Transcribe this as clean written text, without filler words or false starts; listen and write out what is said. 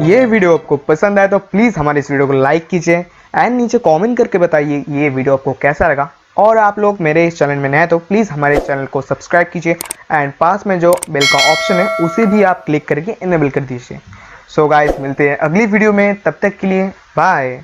ये वीडियो आपको पसंद आए तो प्लीज़ हमारे इस वीडियो को लाइक कीजिए एंड नीचे कमेंट करके बताइए ये वीडियो आपको कैसा लगा। और आप लोग मेरे इस चैनल में नए हैं तो प्लीज़ हमारे चैनल को सब्सक्राइब कीजिए एंड पास में जो बेल का ऑप्शन है उसे भी आप क्लिक करके इनेबल कर दीजिए। सो गाइस, मिलते हैं अगली वीडियो में, तब तक के लिए बाय।